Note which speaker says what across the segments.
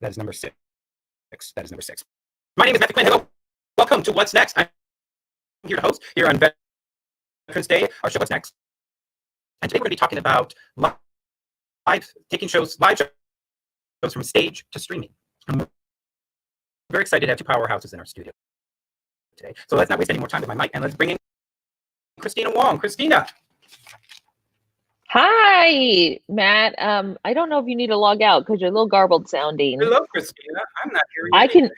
Speaker 1: That is number 6. That is number 6. My name is Matthew Quinn. Hello. Welcome to What's Next. I'm here to host here on Veterans Day, our show What's Next. And today we're going to be talking about live shows from stage to streaming. I'm very excited to have two powerhouses in our studio today. So let's not waste any more time with my mic, and let's bring in Kristina Wong. Kristina.
Speaker 2: Hi, Matt. I don't know if you need to log out because you're a little garbled sounding.
Speaker 1: Hello, Kristina. I'm not hearing
Speaker 2: I
Speaker 1: anything.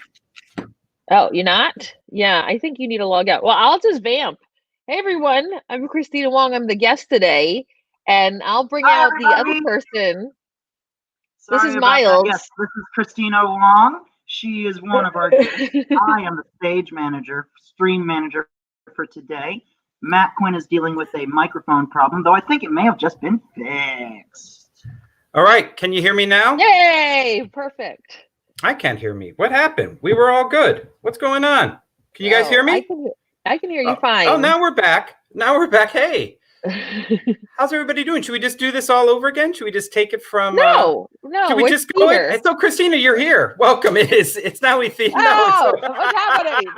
Speaker 2: can. Oh, you're not? Yeah, I think you need to log out. Well, I'll just vamp. Hey, everyone. I'm Kristina Wong. I'm the guest today, and I'll bring out the other person.
Speaker 3: Sorry
Speaker 2: this is
Speaker 3: about
Speaker 2: Miles.
Speaker 3: That. Yes, this is Kristina Wong. She is one of our guests. I am the stage manager, stream manager for today. Matt Quinn is dealing with a microphone problem, though I think it may have just been fixed.
Speaker 1: All right. Can you hear me now?
Speaker 2: Yay! Perfect.
Speaker 1: I can't hear me. What happened? We were all good. What's going on? Can you guys hear me?
Speaker 2: I can hear you fine.
Speaker 1: Oh, now we're back. Hey. How's everybody doing? Should we just do this all over again? Should we just take it from
Speaker 2: No,
Speaker 1: should we just go in? So Kristina, you're here. Welcome. It's now we think.
Speaker 2: What's happening?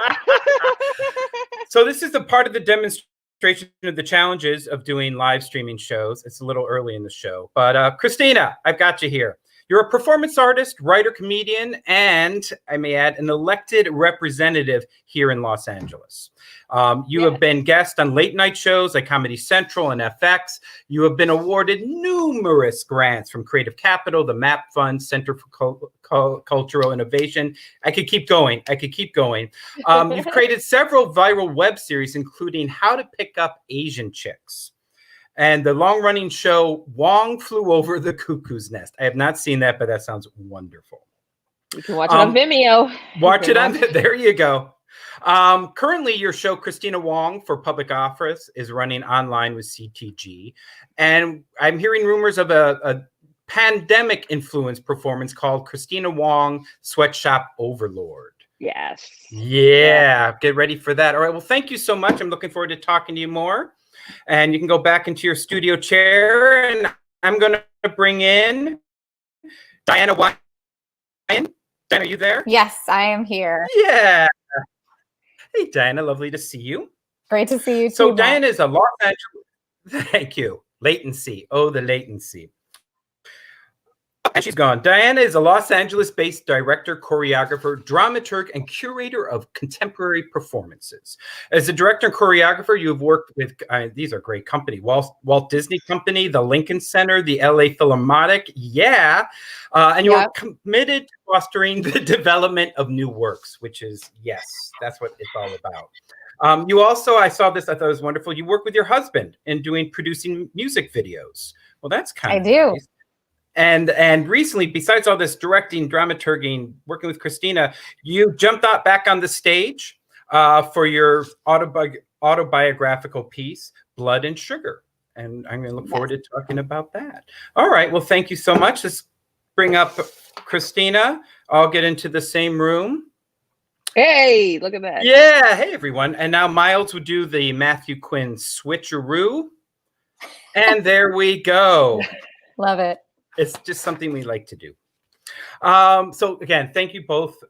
Speaker 1: So this is the part of the demonstration of the challenges of doing live streaming shows. It's a little early in the show, but Kristina, I've got you here. You're a performance artist, writer, comedian, and I may add, an elected representative here in Los Angeles. You have been guest on late night shows like Comedy Central and FX. You have been awarded numerous grants from Creative Capital, the MAP Fund, Center for Cultural Innovation. I could keep going. You've created several viral web series, including How to Pick Up Asian Chicks and the long-running show Wong Flew Over the Cuckoo's Nest. I have not seen that, but that sounds wonderful.
Speaker 2: You can watch it on Vimeo.
Speaker 1: There you go. Currently, your show, Kristina Wong for Public Office, is running online with CTG. And I'm hearing rumors of a pandemic-influenced performance called Kristina Wong Sweatshop Overlord.
Speaker 2: Yes.
Speaker 1: Yeah, get ready for that. All right, well, thank you so much. I'm looking forward to talking to you more. And you can go back into your studio chair, and I'm going to bring in Diana Wyenn. Diana, are you there?
Speaker 4: Yes, I am here.
Speaker 1: Yeah. Hey, Diana, lovely to see you.
Speaker 4: Great to see you too.
Speaker 1: So Diana is a Los Angeles. Thank you. Latency. Oh, the latency. And she's gone. Diana is a Los Angeles-based director, choreographer, dramaturg, and curator of contemporary performances. As a director and choreographer, you have worked with, these are great company, Walt Disney Company, the Lincoln Center, the LA Philharmonic, and you are committed to fostering the development of new works, which is, yes, that's what it's all about. You also, I saw this, I thought it was wonderful, you work with your husband in producing music videos. Well, that's kind of nice. And recently, besides all this directing, dramaturging, working with Kristina, you jumped out back on the stage for your autobiographical piece, Blood and Sugar. And I'm going to look forward to talking about that. All right. Well, thank you so much. Let's bring up Kristina. I'll get into the same room.
Speaker 2: Hey, look at that.
Speaker 1: Yeah. Hey, everyone. And now Miles would do the Matthew Quinn switcheroo. And there we go.
Speaker 4: Love it.
Speaker 1: It's just something we like to do. So again, thank you both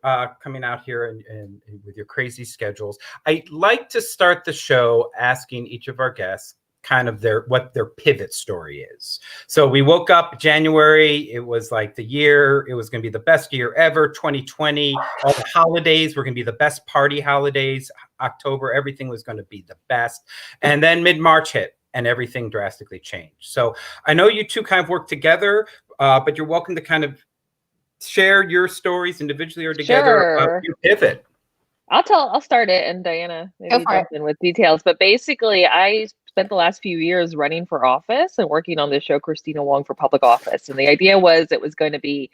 Speaker 1: coming out here and with your crazy schedules. I'd like to start the show asking each of our guests kind of what their pivot story is. So we woke up January. It was like the year. It was going to be the best year ever, 2020. All the holidays were going to be the best party holidays. October, everything was going to be the best. And then mid-March hit. And everything drastically changed. So I know you two kind of work together, but you're welcome to kind of share your stories individually or together of your pivot.
Speaker 2: I'll start it, and Diana maybe jump in with details. But basically, I spent the last few years running for office and working on this show, Kristina Wong for Public Office. And the idea was it was going to be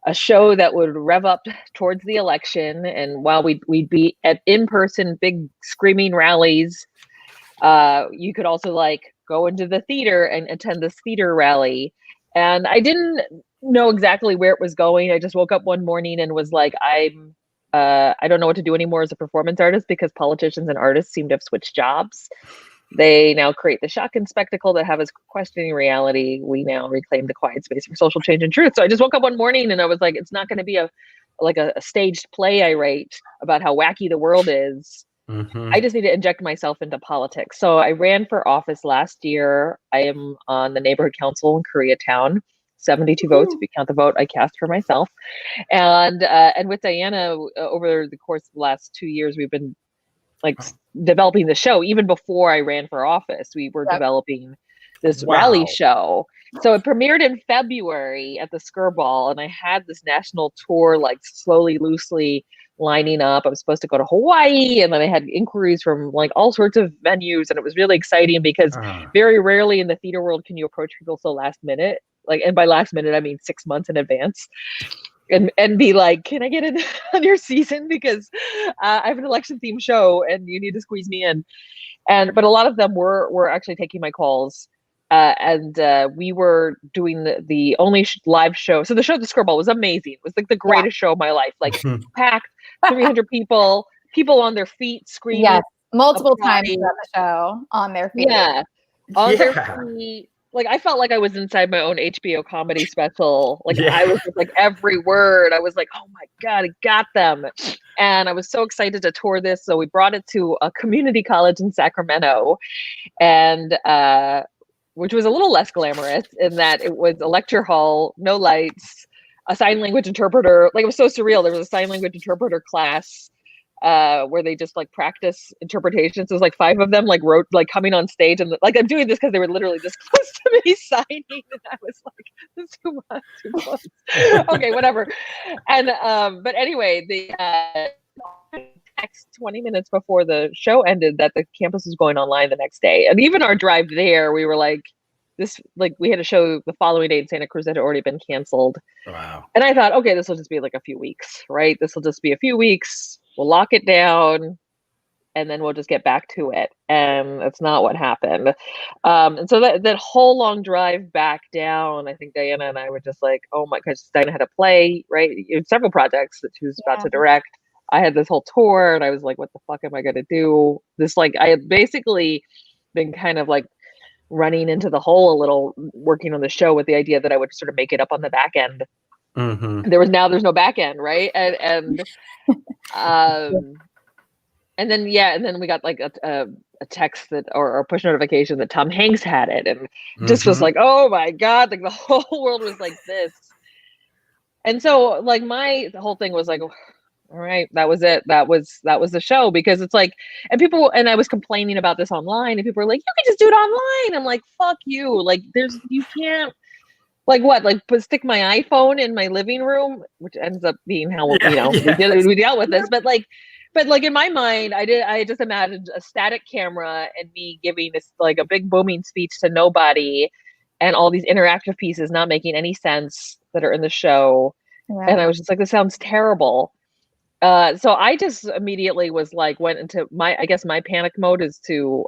Speaker 2: a show that would rev up towards the election. And while we'd be at in-person big screaming rallies, you could also like go into the theater and attend this theater rally. And I didn't know exactly where it was going. I just woke up one morning and was like, I don't know what to do anymore as a performance artist because politicians and artists seem to have switched jobs. They now create the shock and spectacle that have us questioning reality. We now reclaim the quiet space for social change and truth. So I just woke up one morning and I was like, it's not going to be a staged play I write about how wacky the world is. I just need to inject myself into politics. So I ran for office last year. I am on the neighborhood council in Koreatown. 72 votes if you count the vote I cast for myself. And with Diana, over the course of the last 2 years, we've been like developing the show. Even before I ran for office, we were developing this rally show. So it premiered in February at the Skirball, and I had this national tour, like slowly, loosely lining up. I was supposed to go to Hawaii, and then I had inquiries from like all sorts of venues, and it was really exciting because very rarely in the theater world can you approach people so last minute. Like, and by last minute, I mean 6 months in advance. And be like, can I get in on your season? Because I have an election themed show and you need to squeeze me in. But a lot of them were actually taking my calls. And we were doing the only live show. So the show at the Skirball was amazing. It was like the greatest show of my life. Like packed, 300 people on their feet screaming.
Speaker 4: Yes, multiple times throughout the show on their feet.
Speaker 2: Yeah, on their feet. Like, I felt like I was inside my own HBO comedy special. Like, I was just like every word. I was like, oh my God, I got them. And I was so excited to tour this. So we brought it to a community college in Sacramento, and which was a little less glamorous in that it was a lecture hall, no lights, a sign language interpreter. Like, it was so surreal. There was a sign language interpreter class where they just like practice interpretations. It was like 5 of them like wrote, like coming on stage, and like I'm doing this because they were literally this close to me signing, and I was like, this is too much, too close. Okay, whatever. And but anyway, the next 20 minutes before the show ended that the campus was going online the next day, and even our drive there, we were like, this, like, we had a show the following day in Santa Cruz that had already been canceled. Wow. And I thought, okay, this will just be like a few weeks, right? This will just be a few weeks. We'll lock it down, and then we'll just get back to it. And that's not what happened. And so that whole long drive back down, I think Diana and I were just like, oh my gosh, Diana had a play, right? Several projects that she was about to direct. I had this whole tour, and I was like, what the fuck am I going to do? This, like, I had basically been kind of like running into the hole a little, working on the show with the idea that I would sort of make it up on the back end. There's no back end, right? And then we got like a text that or a push notification that Tom Hanks had it, and just was like, oh my God, like the whole world was like this. And so like the whole thing was like, all right, that was it. That was the show, because it's like, and I was complaining about this online, and people were like, you can just do it online. I'm like, fuck you. Like, you can't, like, what, like stick my iPhone in my living room, which ends up being how we dealt with this. But like in my mind, I just imagined a static camera and me giving this like a big booming speech to nobody, and all these interactive pieces not making any sense that are in the show. Right. And I was just like, this sounds terrible. So I just immediately was like, went into my panic mode is to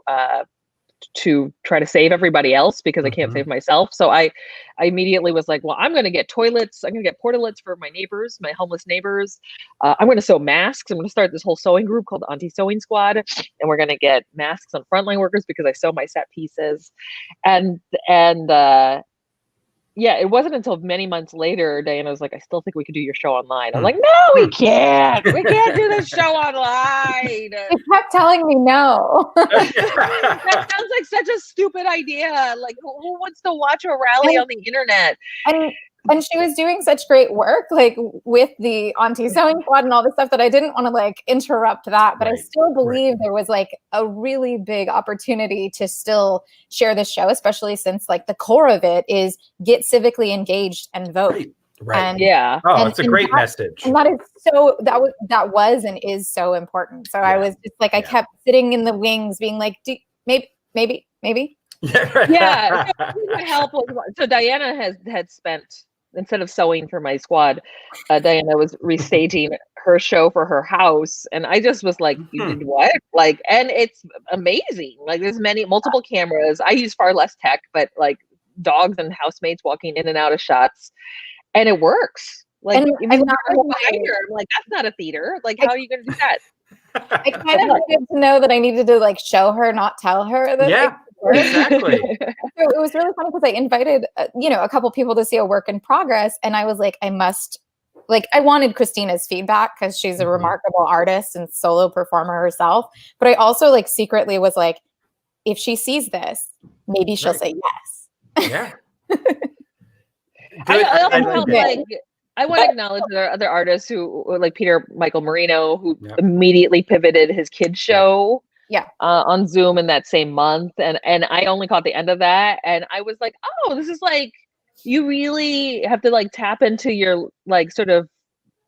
Speaker 2: try to save everybody else, because I can't save myself. So I immediately was like, well, I'm going to get toilets. I'm going to get portalets for my neighbors, my homeless neighbors. I'm going to sew masks. I'm going to start this whole sewing group called Auntie Sewing Squad. And we're going to get masks on frontline workers because I sew my set pieces. And yeah, it wasn't until many months later, Diana was like, I still think we could do your show online. I'm like, no, we can't. We can't do this show online.
Speaker 4: She kept telling me no.
Speaker 2: That sounds like such a stupid idea. Like, who wants to watch a rally on the internet?
Speaker 4: And she was doing such great work, like with the Auntie Sewing Squad and all this stuff, that I didn't want to like interrupt that. But I still believe there was like a really big opportunity to still share this show, especially since like the core of it is get civically engaged and vote.
Speaker 1: Right.
Speaker 4: And,
Speaker 1: it's a great message.
Speaker 4: And that is so that was and is so important. So I was just like, I kept sitting in the wings being like, maybe.
Speaker 2: Yeah. Help. So Diana had spent, instead of sewing for my squad, Diana was restaging her show for her house. And I just was like, you did what? Like, and it's amazing. Like, there's multiple cameras. I use far less tech, but like dogs and housemates walking in and out of shots. And it works. Like, I'm like, that's not a theater. Like, how are you going to do that?
Speaker 4: I kind of needed to know that I needed to like show her, not tell her that.
Speaker 1: Yeah, exactly.
Speaker 4: So it was really funny because I invited, a couple people to see a work in progress, and I was like, I wanted Kristina's feedback because she's a remarkable artist and solo performer herself. But I also like secretly was like, if she sees this, maybe she'll say yes.
Speaker 1: Yeah.
Speaker 2: I want to acknowledge there are other artists who, like Peter Michael Marino, who immediately pivoted his kids show on Zoom in that same month. And I only caught the end of that. And I was like, oh, this is like, you really have to like tap into your like sort of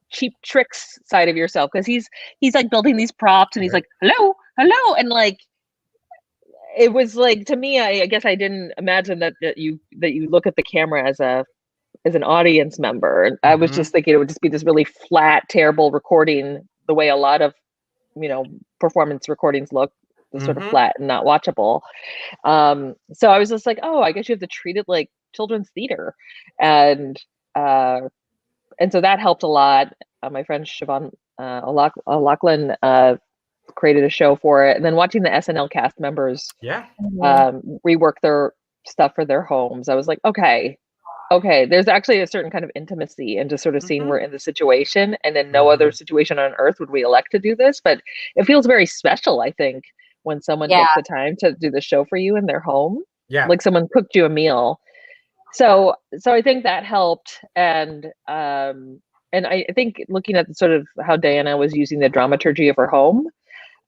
Speaker 2: cheap tricks side of yourself. Cause he's like building these props and he's like, hello. And like, it was like, to me, I guess I didn't imagine that you look at the camera as an audience member. And I was just thinking it would just be this really flat, terrible recording, the way a lot of, performance recordings look, sort of flat and not watchable. So I was just like, oh, I guess you have to treat it like children's theater. And so that helped a lot. My friend Siobhan O'Loughlin created a show for it. And then watching the SNL cast members rework their stuff for their homes, I was like, okay, there's actually a certain kind of intimacy and just sort of seeing we're in the situation, and in no other situation on earth would we elect to do this. But it feels very special, I think, when someone takes the time to do the show for you in their home. Yeah. Like someone cooked you a meal. So I think that helped. And I think looking at sort of how Diana was using the dramaturgy of her home,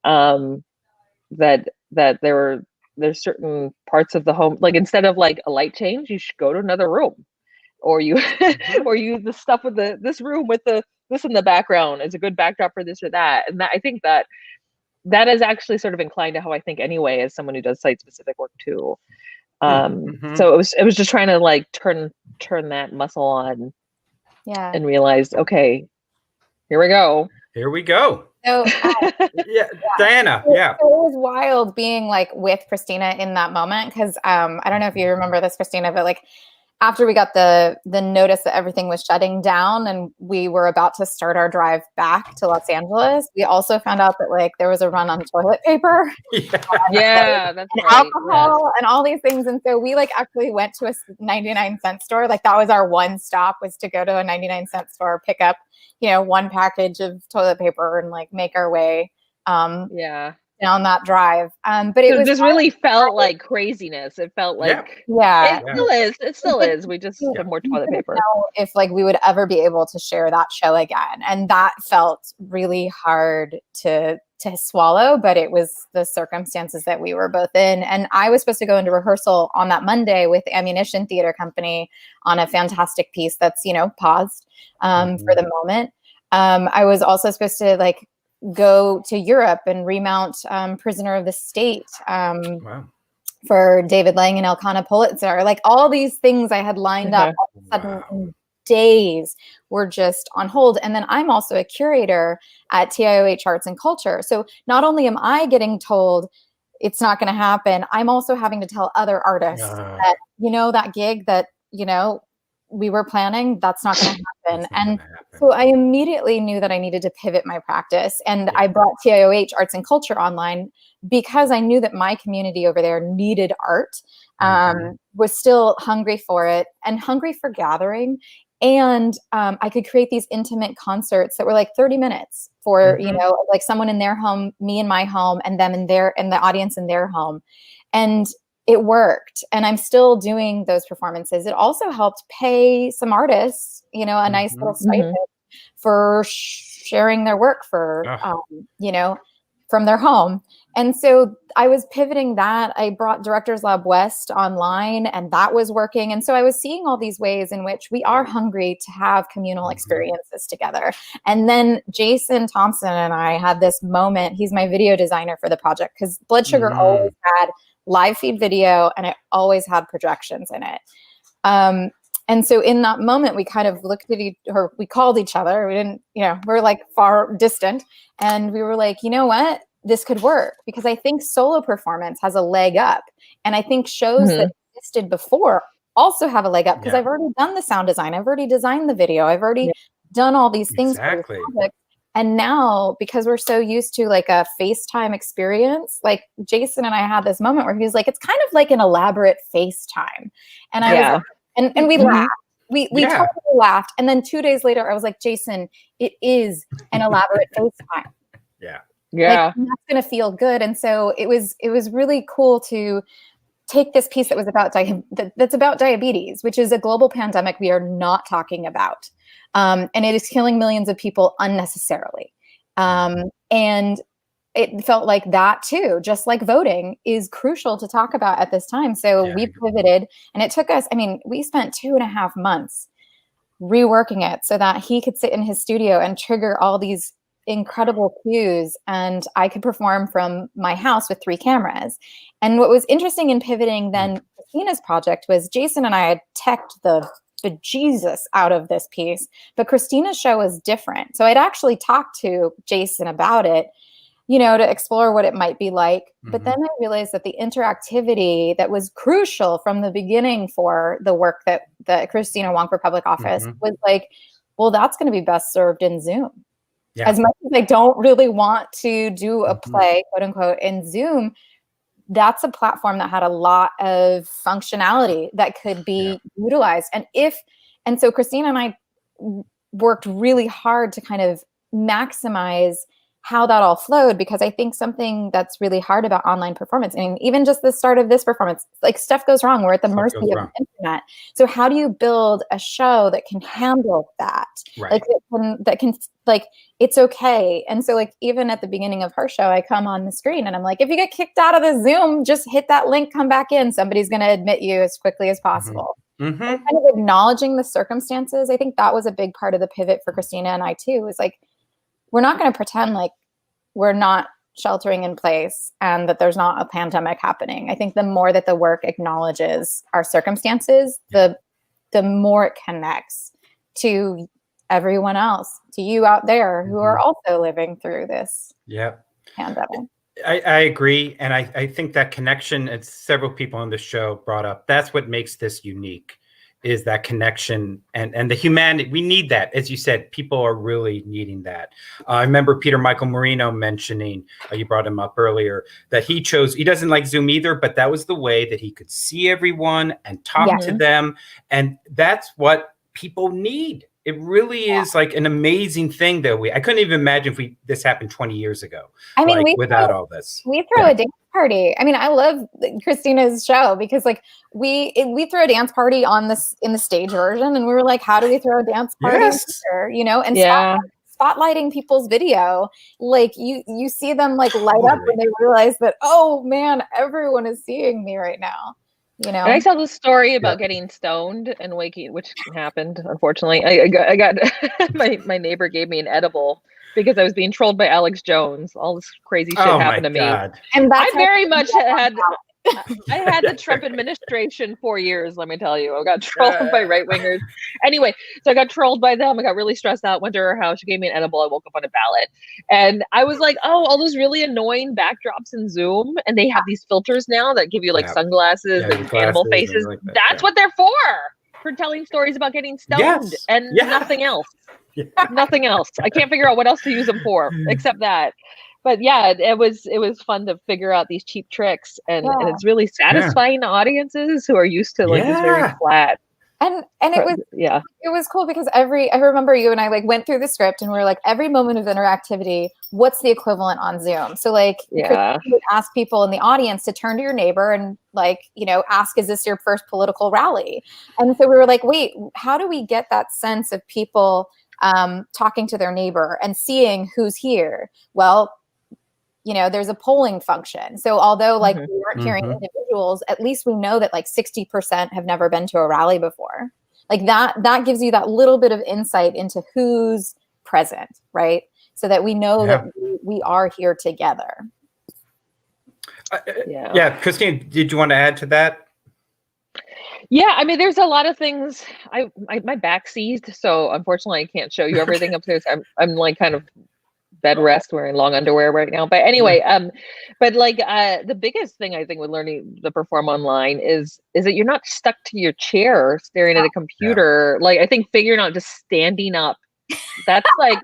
Speaker 2: that there's certain parts of the home, like instead of like a light change, you should go to another room, or you or use the stuff with this room with this in the background as a good backdrop for this or that. And that, I think that is actually sort of inclined to how I think anyway, as someone who does site specific work too. So it was just trying to like turn that muscle on, and realize, okay, here we go.
Speaker 4: So
Speaker 1: Diana,
Speaker 4: So it was wild being like with Kristina in that moment, because I don't know if you remember this, Kristina, but like after we got the notice that everything was shutting down and we were about to start our drive back to Los Angeles, we also found out that like there was a run on toilet paper,
Speaker 2: that's
Speaker 4: alcohol, and all these things. And so we like actually went to a 99-cent store. Like that was our one stop, was to go to a 99-cent store, pick up one package of toilet paper, and like make our way down that drive. But it was
Speaker 2: just really felt like craziness. It felt like it still is. We just have more toilet paper.
Speaker 4: Know if like we would ever be able to share that show again, and that felt really hard to swallow, but it was the circumstances that we were both in. And I was supposed to go into rehearsal on that Monday with Ammunition Theater Company on a fantastic piece that's paused for the moment. I was also supposed to like go to Europe and remount Prisoner of the State for David Lang and Elkanah Pulitzer. Like all these things I had lined up, all of a sudden days were just on hold. And then I'm also a curator at TIOH Arts and Culture. So not only am I getting told it's not going to happen, I'm also having to tell other artists that, that gig that, we were planning, that's not going to happen. And so I immediately knew that I needed to pivot my practice. And I brought TIOH Arts and Culture online because I knew that my community over there needed art, was still hungry for it and hungry for gathering. And I could create these intimate concerts that were like 30 minutes for, like someone in their home, me in my home, and them in the audience in their home. And it worked. And I'm still doing those performances. It also helped pay some artists, a nice little stipend for sharing their work for, from their home. And so I was pivoting that. I brought Directors Lab West online, and that was working. And so I was seeing all these ways in which we are hungry to have communal experiences together. And then Jason Thompson and I had this moment. He's my video designer for the project, because Blood Sugar always had live feed video and it always had projections in it. And so in that moment, we kind of looked at we called each other. We didn't, we're like far distant. And we were like, you know what? This could work, because I think solo performance has a leg up. And I think shows that existed before also have a leg up, because I've already done the sound design. I've already designed the video. I've already done all these things.
Speaker 1: Exactly.
Speaker 4: For the project. And now, because we're so used to like a FaceTime experience, like Jason and I had this moment where he was like, it's kind of like an elaborate FaceTime. And I was like, and we laughed. We totally laughed. And then 2 days later, I was like, Jason, it is an elaborate FaceTime.
Speaker 1: Yeah.
Speaker 2: Yeah.
Speaker 4: Like, that's going to feel good. And so it was really cool to take this piece that was about that's about diabetes, which is a global pandemic we are not talking about. And it is killing millions of people unnecessarily. And it felt like that too, just like voting is crucial to talk about at this time. So we pivoted, and it took us, I mean, we spent 2.5 months reworking it so that he could sit in his studio and trigger all these incredible cues, and I could perform from my house with 3 cameras. And what was interesting in pivoting then Kristina's project was Jason and I had teched the bejesus out of this piece, but Kristina's show was different. So I'd actually talked to Jason about it, you know, to explore what it might be like. But then I realized that the interactivity that was crucial from the beginning for the work that Kristina Wong for public office was like, well, that's going to be best served in Zoom. Yeah. As much as I don't really want to do a play, quote unquote, in Zoom, that's a platform that had a lot of functionality that could be utilized. And so Kristina and I worked really hard to kind of maximize how that all flowed, because I think something that's really hard about online performance, I mean, even just the start of this performance, like stuff goes wrong. We're at the mercy of the internet. So how do you build a show that can handle that? Right. Like that can like, it's okay. And so like, even at the beginning of her show, I come on the screen and I'm like, if you get kicked out of the Zoom, just hit that link, come back in. Somebody's going to admit you as quickly as possible. And kind of acknowledging the circumstances. I think that was a big part of the pivot for Kristina and I too, is like, we're not going to pretend like we're not sheltering in place and that there's not a pandemic happening. I think the more that the work acknowledges our circumstances, the more it connects to everyone else, to you out there who are also living through this pandemic.
Speaker 1: I agree. And I think that connection, as several people on the show brought up, that's what makes this unique, is that connection and the humanity. We need that. As you said, people are really needing that. I remember Peter Michael Marino mentioning, you brought him up earlier, that he doesn't like Zoom either, but that was the way that he could see everyone and talk to them. And that's what people need. It really is like an amazing thing that I couldn't even imagine if this happened 20 years ago.
Speaker 4: I mean,
Speaker 1: like, without all this.
Speaker 4: We throw a dance party. I mean, I love Kristina's show because like we throw a dance party in the stage version, and we were like, how do we throw a dance party here? You know, and spotlighting people's video, like you see them like light up when they realize that, oh man, everyone is seeing me right now. You know,
Speaker 2: and I tell the story about getting stoned and waking, which happened. Unfortunately, I got my neighbor gave me an edible because I was being trolled by Alex Jones. All this crazy shit happened to me, and I very much had. I had the Trump administration 4 years, let me tell you. I got trolled by right-wingers. Anyway, so I got trolled by them. I got really stressed out, went to her house. She gave me an edible. I woke up on a ballot. And I was like, oh, all those really annoying backdrops in Zoom. And they have these filters now that give you like sunglasses and animal faces. Like that's what they're for telling stories about getting stoned and nothing else. Nothing else. I can't figure out what else to use them for except that. But yeah, it was fun to figure out these cheap tricks, and it's really satisfying to audiences who are used to like this very flat.
Speaker 4: And it was cool because I remember you and I like went through the script and we were like, every moment of interactivity, what's the equivalent on Zoom? So like you would ask people in the audience to turn to your neighbor and like, you know, ask, is this your first political rally? And so we were like, wait, how do we get that sense of people talking to their neighbor and seeing who's here? Well, you know, there's a polling function. So although like we weren't hearing individuals, at least we know that like 60% have never been to a rally before. Like that gives you that little bit of insight into who's present, right? So that we know that we are here together.
Speaker 1: Christine, did you want to add to that?
Speaker 2: Yeah, I mean, there's a lot of things. My back seized, so unfortunately I can't show you everything upstairs. I'm like kind of bed rest wearing long underwear right now. But anyway, but like the biggest thing I think with learning to perform online is that you're not stuck to your chair staring at a computer. Like I think figuring out just standing up. That's like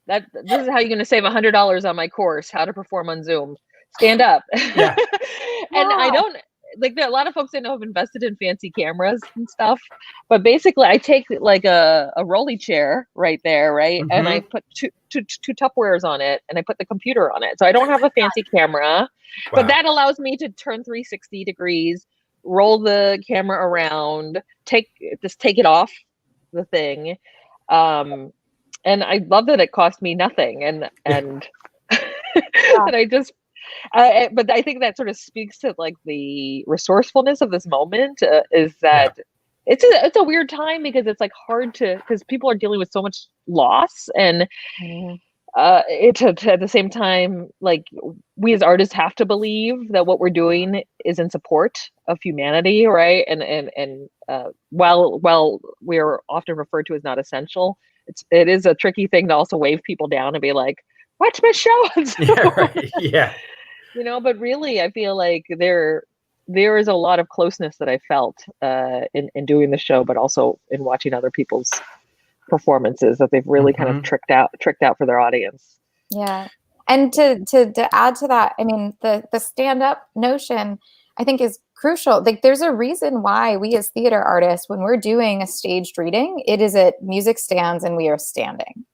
Speaker 2: this is how you're going to save $100 on my course, how to perform on Zoom. Stand up.
Speaker 1: Yeah.
Speaker 2: And I don't like, there are a lot of folks I know have invested in fancy cameras and stuff, but basically I take like a rolly chair right there, right?
Speaker 1: Mm-hmm.
Speaker 2: And I put two Tupperwares on it, and I put the computer on it. So I don't have a fancy camera, but that allows me to turn 360 degrees, roll the camera around, take it off the thing. And I love that it cost me nothing, and that I just, but I think that sort of speaks to like the resourcefulness of this moment, is that it's a weird time, because it's like hard because people are dealing with so much loss, and at the same time, like, we as artists have to believe that what we're doing is in support of humanity, right? And while we're often referred to as not essential, it is a tricky thing to also wave people down and be like, watch my show.
Speaker 1: Yeah, right. Yeah.
Speaker 2: You know, but really, I feel like there is a lot of closeness that I felt in doing the show, but also in watching other people's performances, that they've really kind of tricked out for their audience.
Speaker 4: Yeah. And to add to that, I mean, the stand-up notion, I think, is crucial. Like, there's a reason why we as theater artists, when we're doing a staged reading, it is at music stands and we are standing.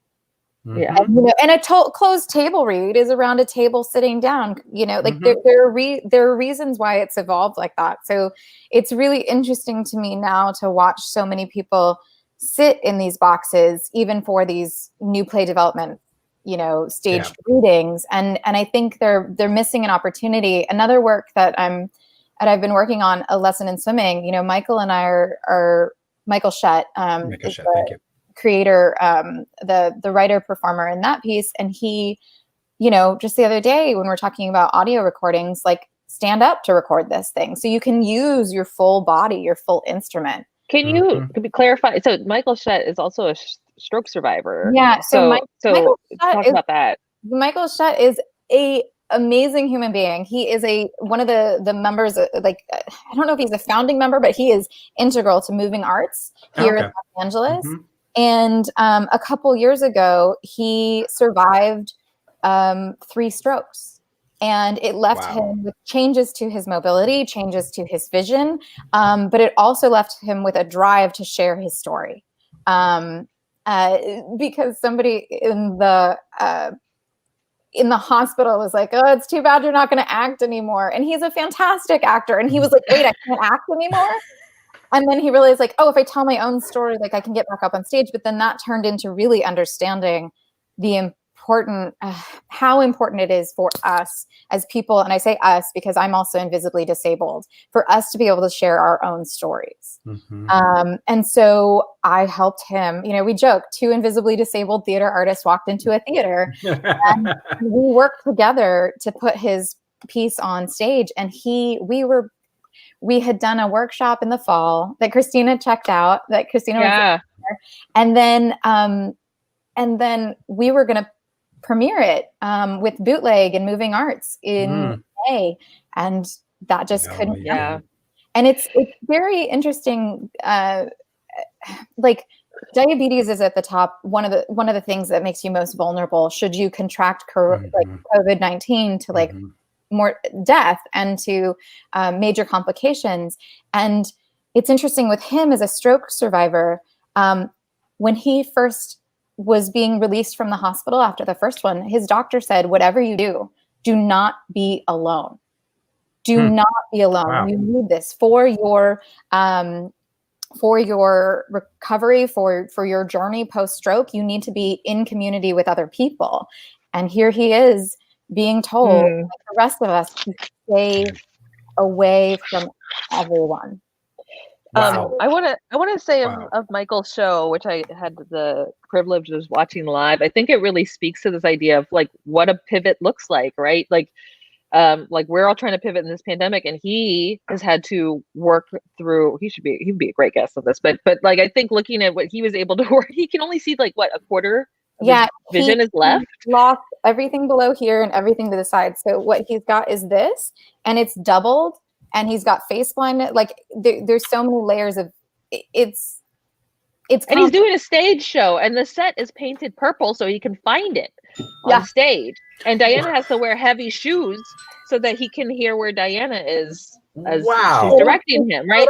Speaker 2: Yeah.
Speaker 4: And, you know, and a closed table read is around a table sitting down, you know, like there are reasons why it's evolved like that. So it's really interesting to me now to watch so many people sit in these boxes, even for these new play development, you know, staged readings. And I think they're missing an opportunity. Another work that I've been working on, A Lesson in Swimming, you know, Michael and I are Michael Shutt,
Speaker 1: Michael Shutt, thank you.
Speaker 4: Creator, the writer performer in that piece. And he, you know, just the other day when we're talking about audio recordings, like, stand up to record this thing so you can use your full body, your full instrument.
Speaker 2: Can you clarify? So Michael Shutt is also a stroke survivor.
Speaker 4: Yeah. So Michael
Speaker 2: talk about that.
Speaker 4: Michael Shutt is a amazing human being. He is one of the members, like, I don't know if he's a founding member, but he is integral to Moving Arts here in Los Angeles. And a couple years ago, he survived 3 strokes, and it left him with changes to his mobility, changes to his vision, but it also left him with a drive to share his story. Because somebody in the hospital was like, "Oh, it's too bad you're not going to act anymore." And he's a fantastic actor, and he was like, "Wait, I can't act anymore." And then he realized, like, oh, if I tell my own story, like, I can get back up on stage. But then that turned into really understanding the how important it is for us as people. And I say us because I'm also invisibly disabled, for us to be able to share our own stories. And so I helped him. You know, we joke, 2 invisibly disabled theater artists walked into a theater, and we worked together to put his piece on stage. And we had done a workshop in the fall that Kristina checked out, that Kristina was there. And then we were going to premiere it with Bootleg and Moving Arts in May, and that just couldn't happen. And it's very interesting. Like, diabetes is at the top. One of the things that makes you most vulnerable should you contract like COVID-19 to like more death and to major complications. And it's interesting with him as a stroke survivor, when he first was being released from the hospital after the first one, his doctor said, whatever you do not be alone. Do not be alone.
Speaker 1: Wow.
Speaker 4: You need this for your recovery, for your journey post-stroke. You need to be in community with other people. And here he is being told, like the rest of us, to stay away from everyone.
Speaker 1: Wow.
Speaker 2: I want to say of Michael's show, which I had the privilege of watching live, I think it really speaks to this idea of like what a pivot looks like, right? Like we're all trying to pivot in this pandemic, and he has had to work through. He'd be a great guest on this, but like, I think looking at what he was able to work, he can only see like a quarter of his vision is left.
Speaker 4: Lost everything below here and everything to the side. So what he's got is this, and it's doubled, and he's got face blindness. Like there's so many layers of it's
Speaker 2: And he's doing a stage show, and the set is painted purple so he can find it on stage. And Diana has to wear heavy shoes so that he can hear where Diana is as she's directing him, right?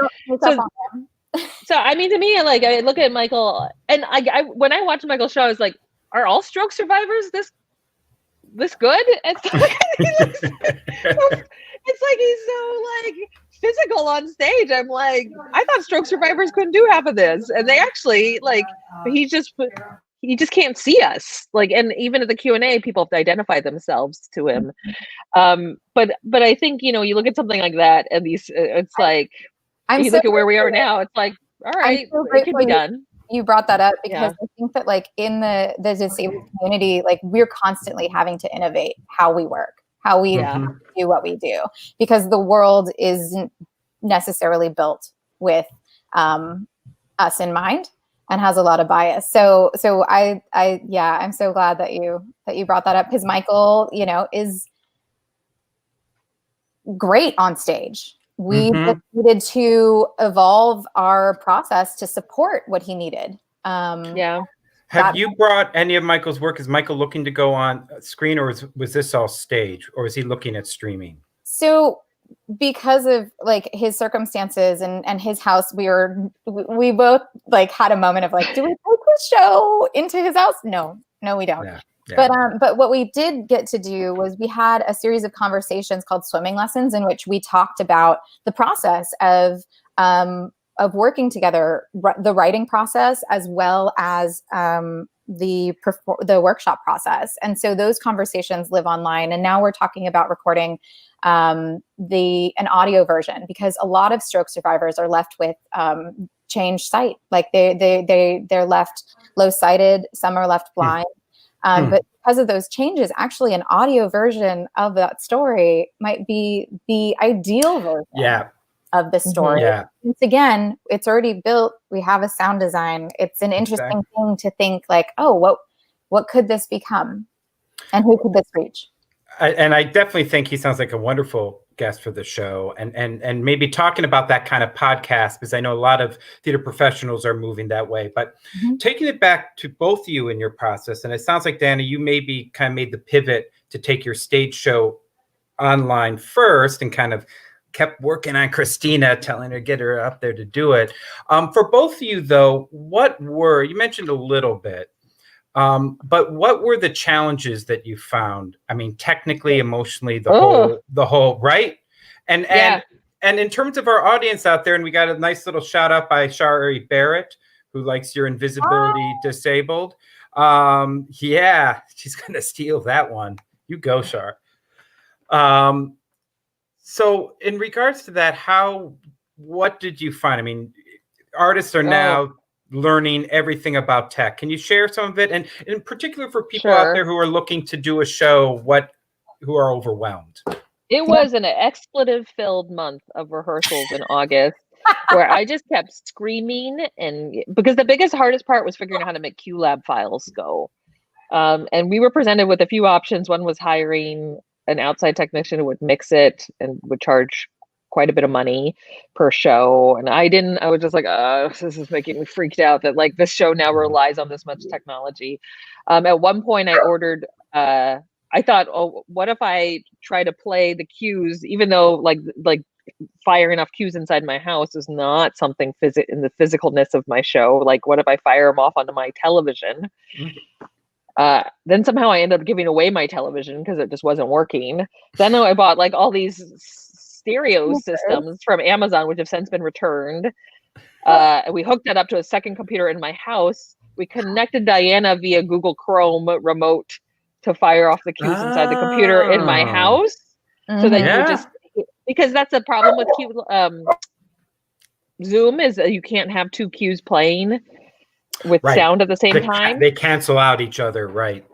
Speaker 2: So I mean, to me, like, I look at Michael, and I when I watch Michael's show, I was like, are all stroke survivors this good? It's like he's so like physical on stage. I'm like, I thought stroke survivors couldn't do half of this, and they actually like. He just can't see us. Like, and even at the Q&A, people have to identify themselves to him. But I think, you know, you look at something like that, and it's like, you look at where we are now. It's like, all right, it can be done.
Speaker 4: You brought that up because I think that, like, in the disabled community, like, we're constantly having to innovate how we work, how we do what we do, because the world isn't necessarily built with us in mind and has a lot of bias. So I'm so glad that you brought that up, because Michael, you know, is great on stage. We needed to evolve our process to support what he needed.
Speaker 1: Have you brought any of Michael's work? Is Michael looking to go on screen, or was this all stage, or is he looking at streaming?
Speaker 4: So because of like his circumstances and his house, we both like had a moment of like, do we take this show into his house? No, we don't. Yeah. But what we did get to do was we had a series of conversations called Swimming Lessons, in which we talked about the process of working together, the writing process, as well as the workshop process. And so those conversations live online. And now we're talking about recording an audio version, because a lot of stroke survivors are left with changed sight. Like they're left low-sighted, some are left blind. But because of those changes, actually an audio version of that story might be the ideal version of the story. Once again, it's already built. We have a sound design. It's an interesting thing to think like, oh, what could this become? And who could this reach?
Speaker 1: And I definitely think he sounds like a wonderful guest for the show, and maybe talking about that kind of podcast, because I know a lot of theater professionals are moving that way. But taking it back to both of you in your process, and it sounds like, Dana, you maybe kind of made the pivot to take your stage show online first and kind of kept working on Kristina, telling her, get her up there to do it. For both of you, though, you mentioned a little bit, but what were the challenges that you found? I mean, technically, emotionally, the whole, right? And in terms of our audience out there, and we got a nice little shout out by Shari Barrett, who likes your invisibility disabled. She's going to steal that one. You go, Shar. So in regards to that, what did you find? I mean, artists are now learning everything about tech. Can you share some of it? And in particular for people out there who are looking to do a show, who are overwhelmed.
Speaker 2: It was an expletive-filled month of rehearsals in August, where I just kept screaming, and because the hardest part was figuring out how to make QLab files go. And we were presented with a few options. One was hiring an outside technician who would mix it and would charge quite a bit of money per show. And I was just like, this is making me freaked out that like this show now relies on this much technology. At one point I ordered, I thought, what if I try to play the cues, even though like firing off cues inside my house is not something in the physicalness of my show. Like, what if I fire them off onto my television? Then somehow I ended up giving away my television because it just wasn't working. Then I bought like all these stereo systems from Amazon, which have since been returned. We hooked that up to a second computer in my house. We connected Diana via Google Chrome remote to fire off the cues inside the computer in my house. So that you just, because that's the problem with Zoom, is that you can't have two cues playing with sound at the same time.
Speaker 1: They cancel out each other, right?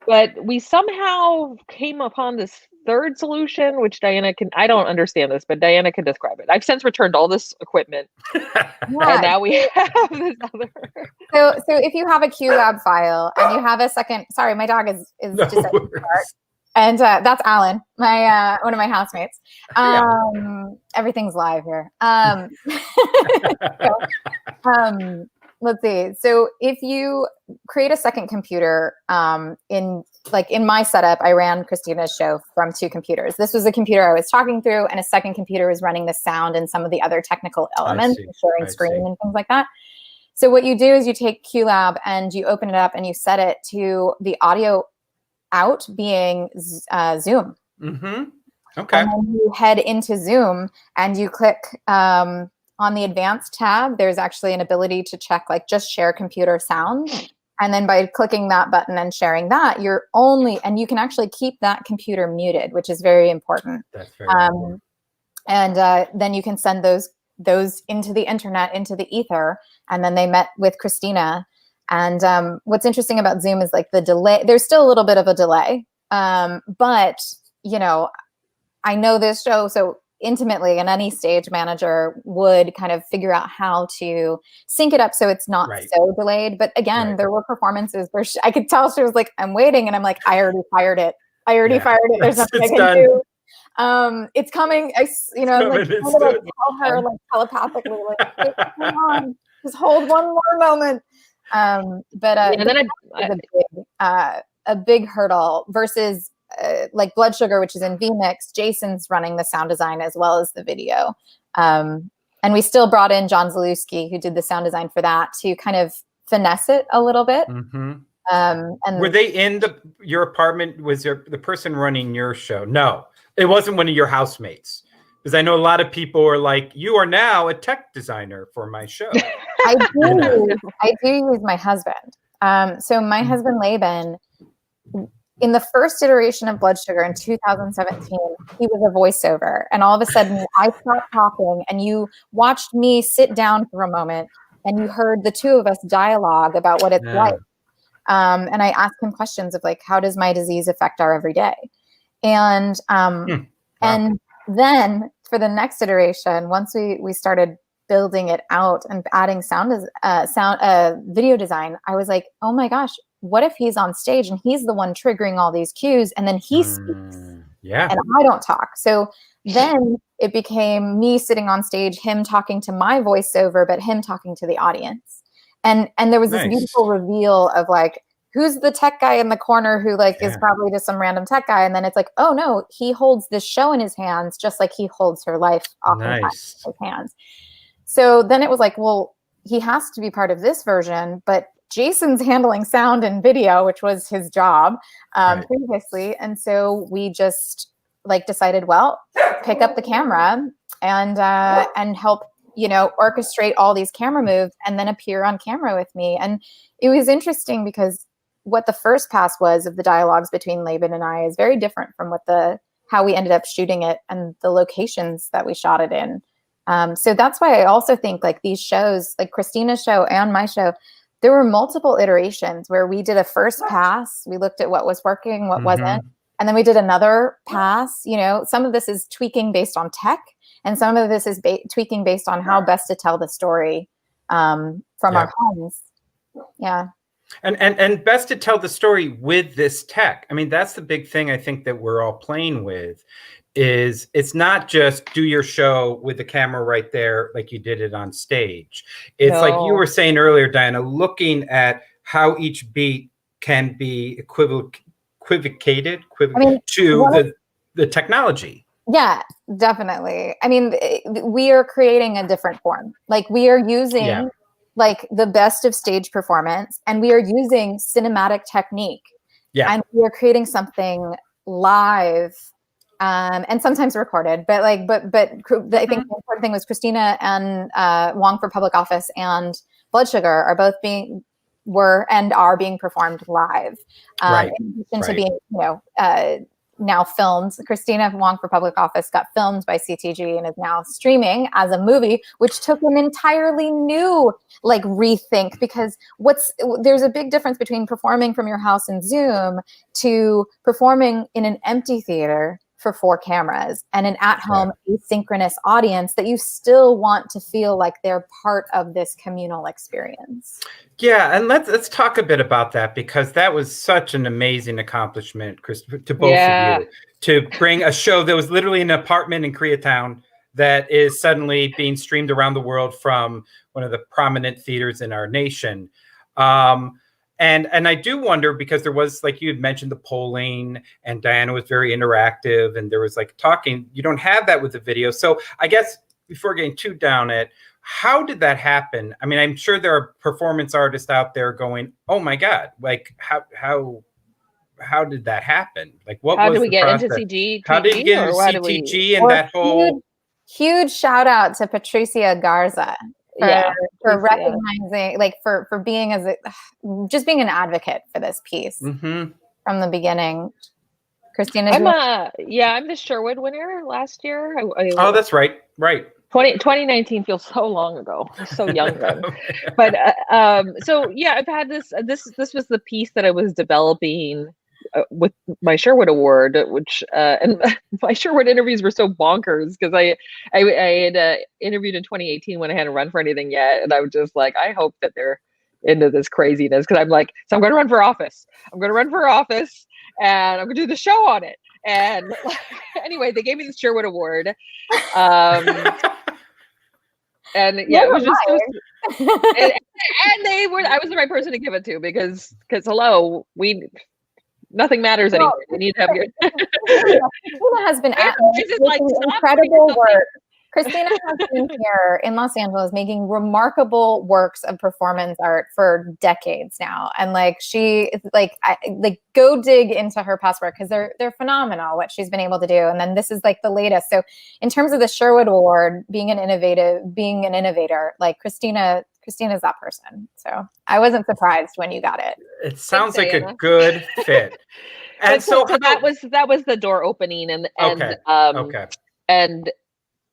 Speaker 2: But we somehow came upon this third solution, which I don't understand this, but Diana can describe it. I've since returned all this equipment. And now we have this other.
Speaker 4: So if you have a QLab file and you have a second, sorry, my dog is just at the park. And that's Alan, my one of my housemates. Everything's live here. let's see. So if you create a second computer, in my setup, I ran Kristina's show from 2 computers. This was a computer I was talking through, and a second computer was running the sound and some of the other technical elements, sharing screen and things like that. So what you do is you take QLab and you open it up and you set it to the audio out being Zoom.
Speaker 1: Mm-hmm. Okay.
Speaker 4: And then you head into Zoom and you click on the advanced tab. There's actually an ability to check like just share computer sound. And then by clicking that button and sharing that, and you can actually keep that computer muted, which is very important.
Speaker 1: That's very important.
Speaker 4: And then you can send those into the internet, into the ether. And then they met with Kristina. And what's interesting about Zoom is like the delay. There's still a little bit of a delay. But, you know, I know this show so intimately, and any stage manager would kind of figure out how to sync it up so it's not so delayed. But again, there were performances where I could tell she was like, I'm waiting. And I'm like, I already fired it. There's nothing I can do. It's coming. Like tell her like telepathically, like, come on, just hold one more moment. A big hurdle versus like Blood Sugar, which is in vMix. Jason's running the sound design as well as the video. And we still brought in John Zalewski, who did the sound design for that, to kind of finesse it a little bit.
Speaker 1: Mm-hmm.
Speaker 4: And
Speaker 1: were they in your apartment? Was the person running your show? No, it wasn't one of your housemates. Because I know a lot of people are like, you are now a tech designer for my show.
Speaker 4: I do use my husband. So my husband, Laban, in the first iteration of Blood Sugar in 2017, he was a voiceover. And all of a sudden, I stopped talking and you watched me sit down for a moment and you heard the 2 of us dialogue about what it's like. And I asked him questions of like, how does my disease affect our everyday? And and then for the next iteration, once we started building it out and adding video design, I was like, oh my gosh, what if he's on stage and he's the one triggering all these cues and then he speaks and I don't talk? So then it became me sitting on stage, him talking to my voiceover, but him talking to the audience. And there was this beautiful reveal of like, who's the tech guy in the corner who like is probably just some random tech guy. And then it's like, oh no, he holds this show in his hands, just like he holds her life oftentimes in his hands. So then it was like, well, he has to be part of this version, but Jason's handling sound and video, which was his job previously. And so we just like decided, well, pick up the camera and help, you know, orchestrate all these camera moves and then appear on camera with me. And it was interesting because what the first pass was of the dialogues between Laban and I is very different from how we ended up shooting it and the locations that we shot it in. So that's why I also think like these shows, like Kristina's show and my show, there were multiple iterations where we did a first pass. We looked at what was working, what wasn't. And then we did another pass. You know, some of this is tweaking based on tech and some of this is tweaking based on how best to tell the story from our homes. Yeah.
Speaker 1: And best to tell the story with this tech. I mean, that's the big thing I think that we're all playing with is it's not just do your show with the camera right there like you did it on stage. It's like you were saying earlier, Diana, looking at how each beat can be equivocated to the technology.
Speaker 4: Yeah, definitely. I mean, we are creating a different form. Like we are using like the best of stage performance and we are using cinematic technique. Yeah. And we are creating something live and sometimes recorded, but I think the important thing was Kristina and Wong for Public Office and Blood Sugar are both are being performed live. In addition to being, you know, now filmed. Kristina Wong for Public Office got filmed by CTG and is now streaming as a movie, which took an entirely new like rethink because there's a big difference between performing from your house in Zoom to performing in an empty theater for 4 cameras and an at-home asynchronous audience that you still want to feel like they're part of this communal experience.
Speaker 1: Yeah, and let's talk a bit about that because that was such an amazing accomplishment, Chris, to both of you, to bring a show that was literally in an apartment in Koreatown that is suddenly being streamed around the world from one of the prominent theaters in our nation. And I do wonder, because there was, like you had mentioned, the polling, and Diana was very interactive, and there was like talking. You don't have that with the video. So I guess before getting too down it, how did that happen? I mean, I'm sure there are performance artists out there going, "Oh my God, like how did that happen? Like, what
Speaker 2: how
Speaker 1: was
Speaker 2: did we
Speaker 1: the
Speaker 2: get
Speaker 1: process?
Speaker 2: into CG?
Speaker 1: How did you get into CTG and that whole?"
Speaker 4: Huge shout out to Patricia Garza for recognizing, like for being just being an advocate for this piece from the beginning. Kristina,
Speaker 2: I'm the Sherwood winner last year.
Speaker 1: Oh, that's right.
Speaker 2: 2019 feels so long ago. I was so young then. But so yeah, I've had this was the piece that I was developing with my Sherwood Award, which and my Sherwood interviews were so bonkers, because I had interviewed in 2018 when I hadn't run for anything yet, and I was just like, I hope that they're into this craziness, because I'm like, so I'm going to run for office. I'm going to run for office, and I'm going to do the show on it. And anyway, they gave me the Sherwood Award. And yeah, it was just and they were. I was the right person to give it to, because hello, nothing matters anymore. We need to have your.
Speaker 4: Kristina has been making incredible work. Kristina has been here in Los Angeles making remarkable works of performance art for decades now, and like she go dig into her past work, because they're phenomenal what she's been able to do. And then this is like the latest. So in terms of the Sherwood Award, being an innovator, like Kristina's that person. So I wasn't surprised when you got it.
Speaker 1: It sounds like a good fit. And so
Speaker 2: that was the door opening, and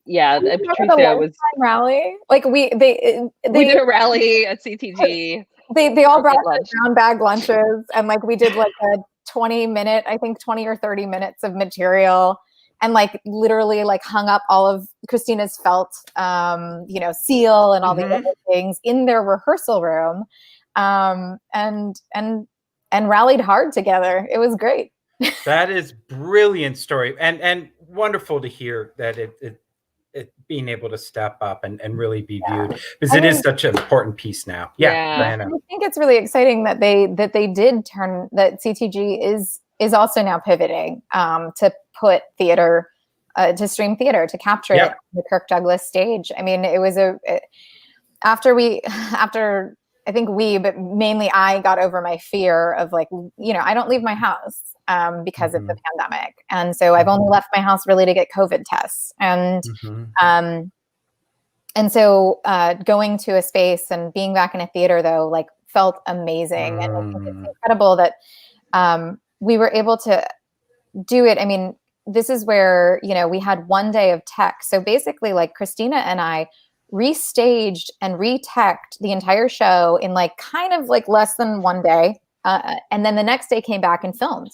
Speaker 2: yeah,
Speaker 4: Patricia was rally. Like we did
Speaker 2: a rally at CTG.
Speaker 4: They all brought brown bag lunches, and like we did like a 20 or 30 minutes of material, and like literally like hung up all of Kristina's felt seal and all the other things in their rehearsal room, and rallied hard together. It was great.
Speaker 1: That is brilliant story, and wonderful to hear that it being able to step up and really be viewed, because it is such an important piece now. Diana.
Speaker 4: I think it's really exciting that they did turn, that CTG is also now pivoting to put theater, to stream theater, to capture it on the Kirk Douglas stage. I mean, it was after I think but mainly I got over my fear of like, I don't leave my house because of the pandemic. And so I've only left my house really to get COVID tests. And so going to a space and being back in a theater, though, like felt amazing. And I think it's incredible that we were able to do it. I mean, this is where, we had one day of tech. So basically like Kristina and I restaged and re-teched the entire show in like kind of like less than one day. And then the next day came back and filmed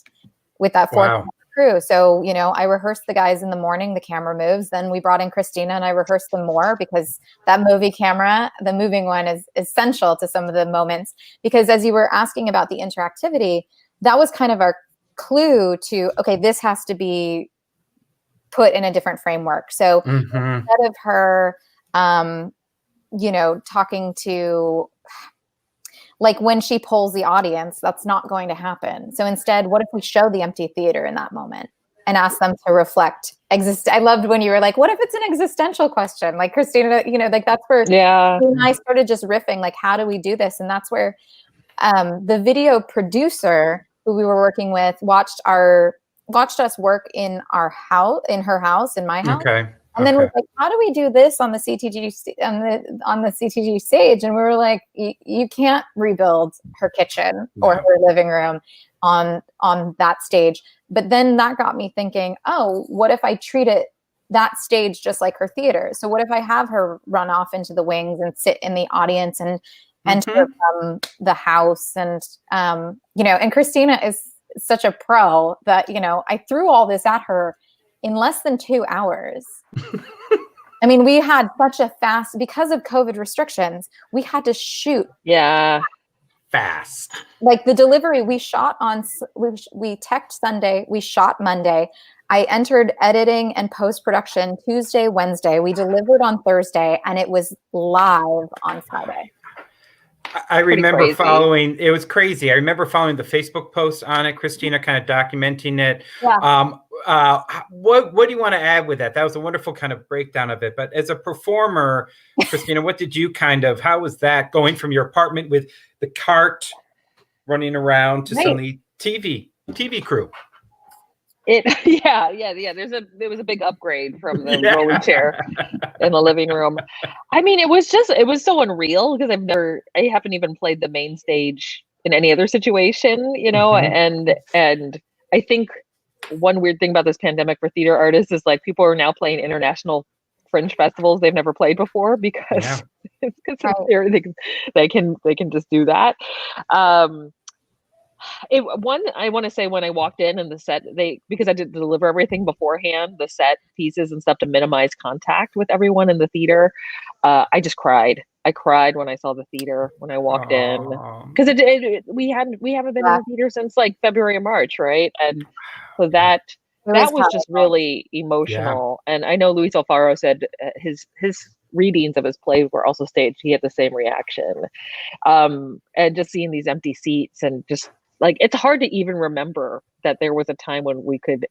Speaker 4: with that four crew. So, I rehearsed the guys in the morning, the camera moves. Then we brought in Kristina and I rehearsed them more, because that movie camera, the moving one, is essential to some of the moments. Because as you were asking about the interactivity, that was kind of our clue to, okay, this has to be put in a different framework. So instead of her, talking to, like when she polls the audience, that's not going to happen. So instead, what if we show the empty theater in that moment and ask them to reflect? I loved when you were like, what if it's an existential question? Like Kristina, like that's where I started just riffing, like, how do we do this? And that's where the video producer who we were working with watched us work in our house, in her house, in my house.
Speaker 1: Okay.
Speaker 4: And then we're like, how do we do this on the CTG on the CTG stage? And we were like, you can't rebuild her kitchen or her living room on that stage. But then that got me thinking, oh, what if I treat that stage just like her theater? So what if I have her run off into the wings and sit in the audience and enter from the house? And and Kristina is such a pro that I threw all this at her in less than 2 hours. I mean, we had such a fast, because of COVID restrictions, we had to shoot
Speaker 1: fast.
Speaker 4: Like the delivery, we shot we teched Sunday, we shot Monday. I entered editing and post-production Tuesday, Wednesday. We delivered on Thursday, and it was live on Friday.
Speaker 1: I remember following, it was crazy. I remember following the Facebook post on it, Kristina, kind of documenting it.
Speaker 4: Yeah.
Speaker 1: What do you want to add with that? That was a wonderful kind of breakdown of it. But as a performer, Kristina, what did you how was that going from your apartment with the cart running around to suddenly TV crew?
Speaker 2: There was a big upgrade from the rolling chair in the living room. I mean, it was so unreal because I haven't even played the main stage in any other situation, you know, and I think one weird thing about this pandemic for theater artists is like people are now playing international fringe festivals they've never played before because they can just do that. I want to say when I walked in and the set, because I did deliver everything beforehand, the set pieces and stuff to minimize contact with everyone in the theater. I just cried. I cried when I saw the theater when I walked in because we haven't been in the theater since like February or March, right? And so that was just really emotional. And I know Luis Alfaro said his readings of his plays were also staged. He had the same reaction. And just seeing these empty seats and just like, it's hard to even remember that there was a time when we could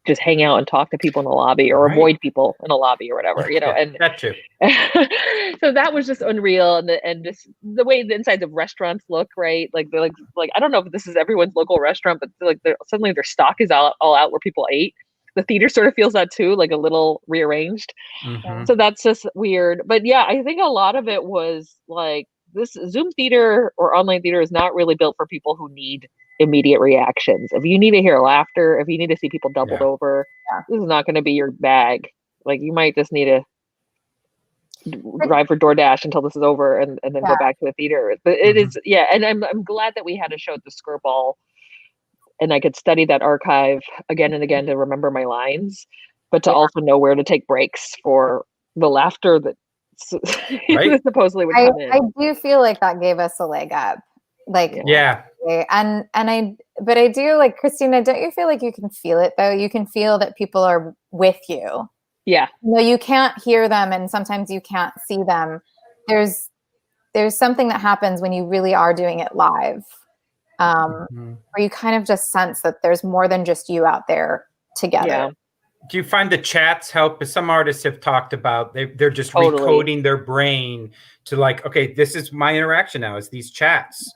Speaker 2: just hang out and talk to people in the lobby or avoid people in a lobby or whatever, you know, and
Speaker 1: that too.
Speaker 2: So that was just unreal. And just the way the insides of restaurants look, right? Like they're like, I don't know if this is everyone's local restaurant, but like suddenly their stock is all out where people ate. The theater sort of feels that too, like a little rearranged. So that's just weird. But yeah, I think a lot of it was like, this Zoom theater or online theater is not really built for people who need immediate reactions. If you need to hear laughter, if you need to see people doubled over, this is not going to be your bag. Like you might just need to drive for DoorDash until this is over and then go back to the theater. But it is, and I'm glad that we had a show at the Skirball and I could study that archive again and again to remember my lines, but to also know where to take breaks for the laughter that supposedly would come in.
Speaker 4: I do feel like that gave us a leg up. Like, and I do like, Kristina, don't you feel like you can feel it though? You can feel that people are with you.
Speaker 2: Yeah.
Speaker 4: No, you can't hear them and sometimes you can't see them. There's something that happens when you really are doing it live. Where you kind of just sense that there's more than just you out there together.
Speaker 2: Yeah.
Speaker 1: Do you find the chats help? Some artists have talked about they're just recoding their brain to like, okay, this is my interaction now, is these chats.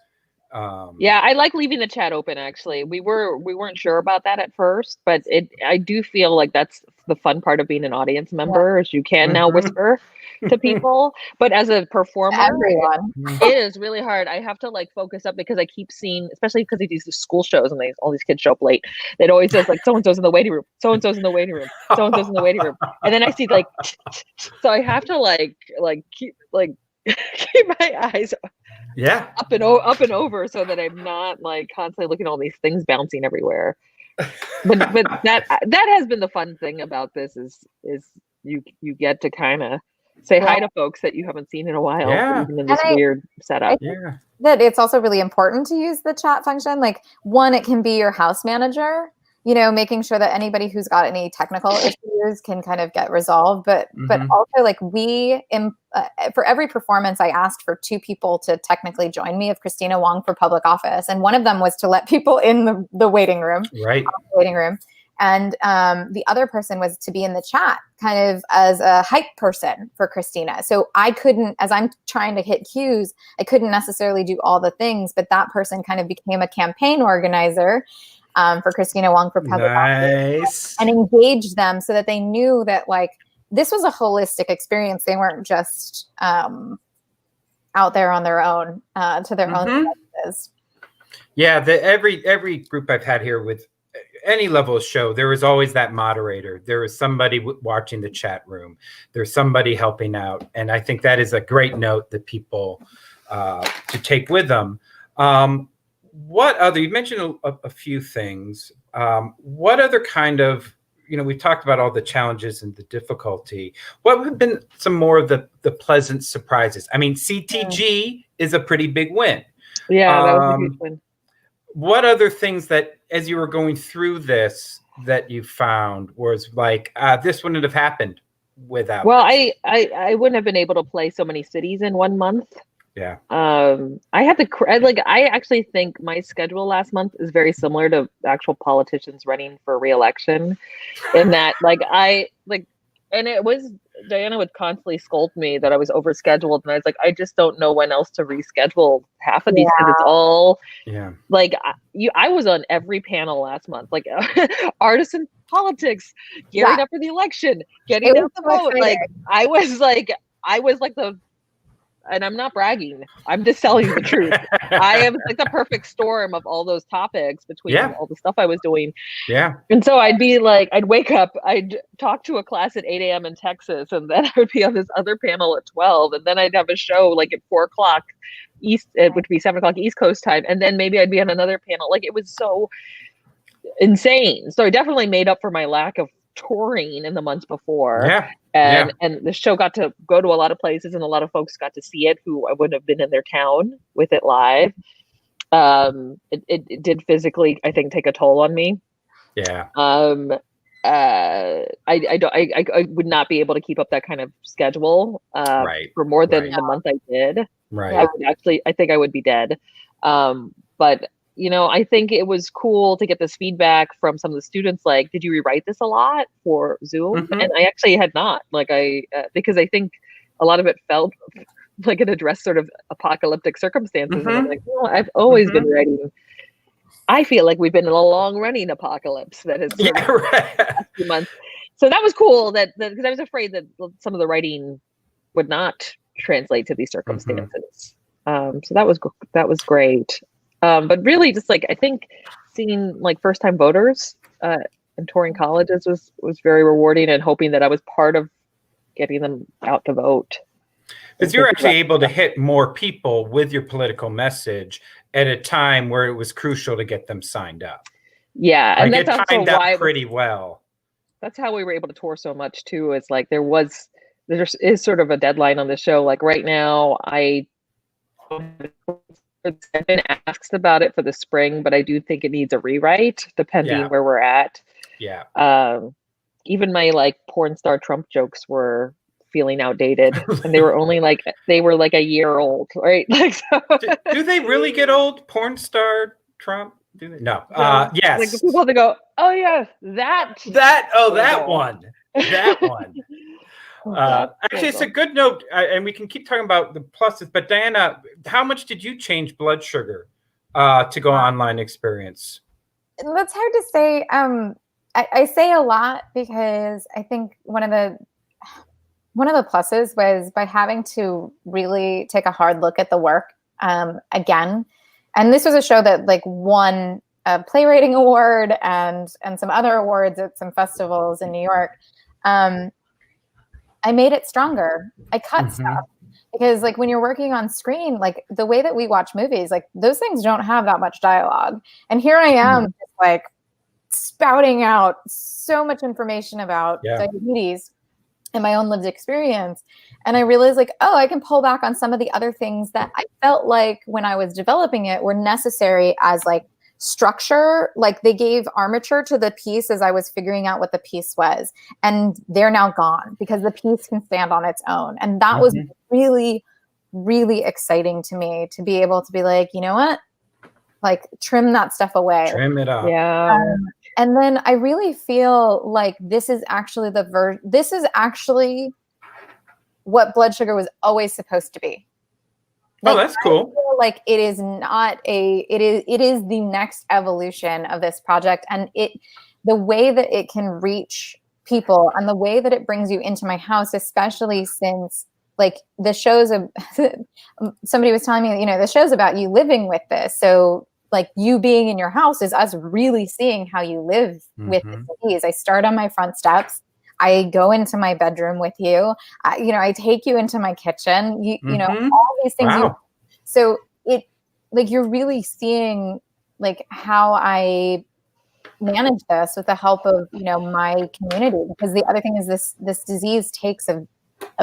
Speaker 2: I like leaving the chat open. Actually, we weren't sure about that at first, but I do feel like that's the fun part of being an audience member is you can now whisper to people. But as a performer,
Speaker 4: everyone,
Speaker 2: it is really hard. I have to like focus up because I keep seeing, especially because of these school shows and all these kids show up late. It always says like so and so's in the waiting room, so and so's in the waiting room, so and so's in the waiting room, and then I see like, so I have to like keep my eyes up and over so that I'm not like constantly looking at all these things bouncing everywhere. But that has been the fun thing about this is you get to kind of say hi to folks that you haven't seen in a while, even in this weird setup.
Speaker 4: That it's also really important to use the chat function. Like one, it can be your house manager, you know, making sure that anybody who's got any technical issues can kind of get resolved. But also like for every performance, I asked for 2 people to technically join me of Kristina Wong for public office. And one of them was to let people in the waiting room.
Speaker 1: Right.
Speaker 4: Waiting room. And the other person was to be in the chat kind of as a hype person for Kristina. So I couldn't, as I'm trying to hit cues, I couldn't necessarily do all the things, but that person kind of became a campaign organizer for Kristina Wong for public office and engaged them so that they knew that like this was a holistic experience. They weren't just out there on their own to their own devices.
Speaker 1: Yeah, every group I've had here with any level of show, there is always that moderator. There is somebody watching the chat room. There's somebody helping out. And I think that is a great note that people to take with them. What other, you mentioned a few things. What other kind of, you know, we've talked about all the challenges and the difficulty. What have been some more of the pleasant surprises? I mean, CTG is a pretty big win.
Speaker 2: Yeah, that was a huge win.
Speaker 1: What other things that, as you were going through this, that you found was like, this wouldn't have happened without
Speaker 2: Well,
Speaker 1: this?
Speaker 2: I wouldn't have been able to play so many cities in 1 month.
Speaker 1: Yeah.
Speaker 2: I had to I actually think my schedule last month is very similar to actual politicians running for re-election, in that and it was, Diana would constantly scold me that I was overscheduled, and I was like, I just don't know when else to reschedule half of these, because it's all like I was on every panel last month, like artisan politics, gearing up for the election, getting out the vote. Like I was like the, and I'm not bragging, I'm just telling the truth. I am like the perfect storm of all those topics between all the stuff I was doing.
Speaker 1: Yeah.
Speaker 2: And so I'd wake up, I'd talk to a class at 8 a.m. in Texas, and then I would be on this other panel at 12, and then I'd have a show like at 4 o'clock East, it would be 7 o'clock East Coast time, and then maybe I'd be on another panel. Like, it was so insane. So I definitely made up for my lack of touring in the months before. And the show got to go to a lot of places, and a lot of folks got to see it who I wouldn't have been in their town with it live. It did physically, I think, take a toll on me. I would not be able to keep up that kind of schedule for more than the month I did. I think I would be dead. But I think it was cool to get this feedback from some of the students. Like, did you rewrite this a lot for Zoom? And I actually had not. Because I think a lot of it felt like it addressed sort of apocalyptic circumstances. And I'm like, well, I've always been writing. I feel like we've been in a long running apocalypse that has sort of last few months. So that was cool, that because I was afraid that some of the writing would not translate to these circumstances. So that was great. But really, just I think seeing first time voters and touring colleges was very rewarding, and hoping that I was part of getting them out to vote.
Speaker 1: Because you're actually able to hit more people with your political message at a time where it was crucial to get them signed up.
Speaker 2: Yeah, and that's also
Speaker 1: timed why pretty well.
Speaker 2: That's how we were able to tour so much too. Is there is sort of a deadline on the show. Like right now, I've been asked about it for the spring, but I do think it needs a rewrite depending where we're at. Even my porn star Trump jokes were feeling outdated, and they were only a year old, right?
Speaker 1: Do they really get old? Porn star Trump? Do they? No. Yes.
Speaker 2: People to go, oh yeah, that
Speaker 1: one. Actually, it's a good note, and we can keep talking about the pluses. But Diana, how much did you change blood sugar to go online experience?
Speaker 4: That's hard to say. I say a lot because I think one of the pluses was by having to really take a hard look at the work again. And this was a show that won a playwriting award and some other awards at some festivals in New York. I made it stronger. I cut stuff because when you're working on screen, the way that we watch movies, those things don't have that much dialogue. And here I am just spouting out so much information about diabetes and my own lived experience. And I realized I can pull back on some of the other things that I felt like when I was developing it were necessary as structure. They gave armature to the piece as I was figuring out what the piece was. And they're now gone because the piece can stand on its own. And that was really, really exciting to me, to be able to be you know what? Trim that stuff away.
Speaker 1: Trim it up.
Speaker 2: Yeah.
Speaker 4: And then I really feel like this is actually what blood sugar was always supposed to be.
Speaker 1: That's cool.
Speaker 4: I feel it is not it is the next evolution of this project, and the way that it can reach people and the way that it brings you into my house, especially since the shows of somebody was telling me, the show's about you living with this. So you being in your house is us really seeing how you live with the disease. I start on my front steps. I go into my bedroom with you. I take you into my kitchen. You know, all these things.
Speaker 1: Wow.
Speaker 4: So it you're really seeing how I manage this with the help of my community. Because the other thing is this disease takes a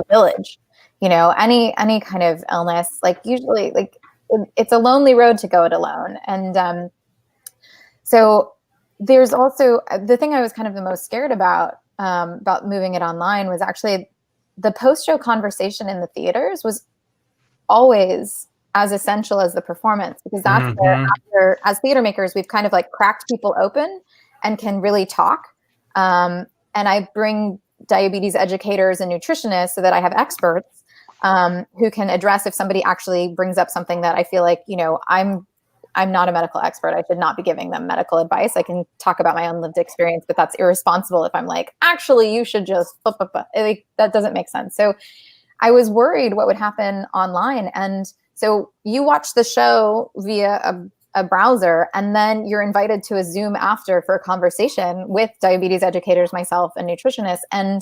Speaker 4: village. Any kind of illness, usually it's a lonely road to go it alone. And so there's also the thing I was kind of the most scared about moving it online was actually the post-show conversation in the theaters was always as essential as the performance, because that's where after, as theater makers, we've kind of like cracked people open and can really talk. And I bring diabetes educators and nutritionists so that I have experts who can address if somebody actually brings up something that I feel like, you know, I'm not a medical expert. I should not be giving them medical advice. I can talk about my own lived experience, but that's irresponsible if I'm like, actually, you should just, like, that doesn't make sense. So I was worried what would happen online. And so you watch the show via a browser, and then you're invited to a Zoom after for a conversation with diabetes educators, myself, and nutritionists. And